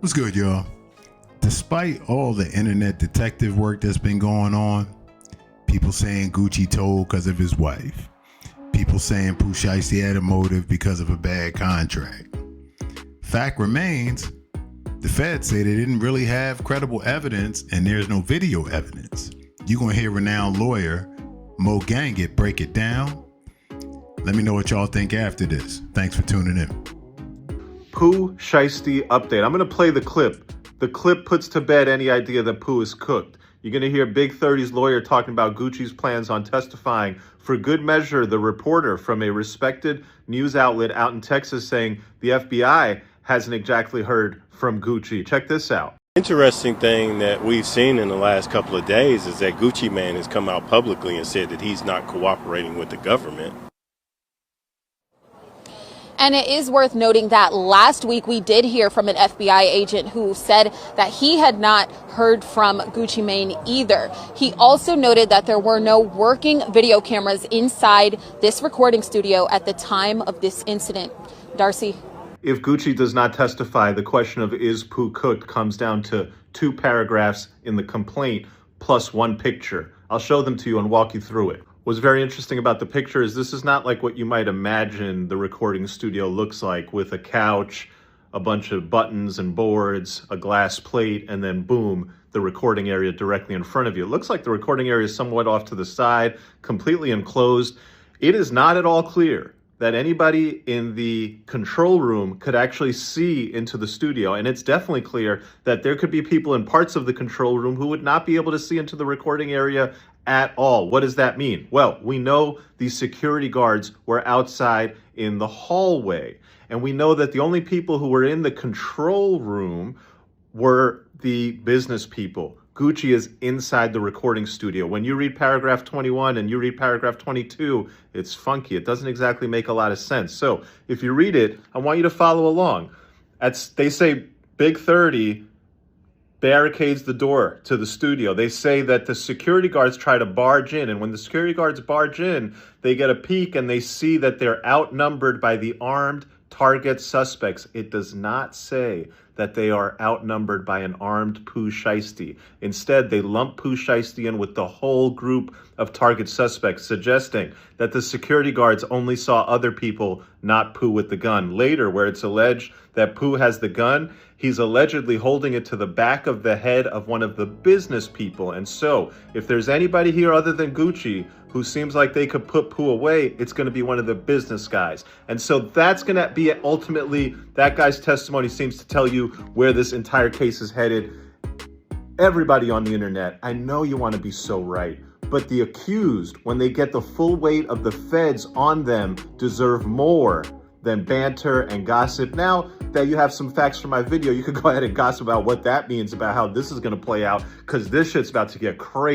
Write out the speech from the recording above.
What's good, y'all? Despite all the internet detective work that's been going on, people saying Gucci told because of his wife, people saying Pooh Sheisty had a motive because of a bad contract. Fact remains, the feds say they didn't really have credible evidence and there's no video evidence. You're going to hear renowned lawyer Mo Gangit break it down. Let me know what y'all think after this. Thanks for tuning in. Pooh Sheisty update. I'm going to play the clip. The clip puts to bed any idea that Pooh is cooked. You're going to hear Big 30's lawyer talking about Gucci's plans on testifying. For good measure, the reporter from a respected news outlet out in Texas saying the FBI hasn't exactly heard from Gucci. Check this out. Interesting thing that we've seen in the last couple of days is that Gucci Mane has come out publicly and said that he's not cooperating with the government. And it is worth noting that last week we did hear from an FBI agent who said that he had not heard from Gucci Mane either. He also noted that there were no working video cameras inside this recording studio at the time of this incident. Darcy. If Gucci does not testify, the question of is Pooh cooked comes down to 2 paragraphs in the complaint plus 1 picture. I'll show them to you and walk you through it. What's very interesting about the picture is this is not like what you might imagine the recording studio looks like, with a couch, a bunch of buttons and boards, a glass plate, and then boom, the recording area directly in front of you. It looks like the recording area is somewhat off to the side, completely enclosed. It is not at all clear that anybody in the control room could actually see into the studio. And it's definitely clear that there could be people in parts of the control room who would not be able to see into the recording area at all. What does that mean? Well, we know these security guards were outside in the hallway. And we know that the only people who were in the control room were the business people. Gucci is inside the recording studio. When you read paragraph 21 and you read paragraph 22, it's funky. It doesn't exactly make a lot of sense. So if you read it, I want you to follow along. They say Big 30 barricades the door to the studio. They say that the security guards try to barge in, and when the security guards barge in, they get a peek and they see that they're outnumbered by the armed target suspects. It does not say that they are outnumbered by an armed Pooh Sheisty. Instead, they lump Pooh Sheisty in with the whole group of target suspects, suggesting that the security guards only saw other people, not Pooh with the gun. Later, where it's alleged that Pooh has the gun, he's allegedly holding it to the back of the head of one of the business people. And so, if there's anybody here other than Gucci who seems like they could put Pooh away, it's going to be one of the business guys. And so that's going to be ultimately, that guy's testimony seems to tell you where this entire case is headed. Everybody on the internet, I know you want to be so right, but the accused, when they get the full weight of the feds on them, deserve more than banter and gossip. Now that you have some facts from my video, you could go ahead and gossip about what that means, about how this is going to play out, because this shit's about to get crazy.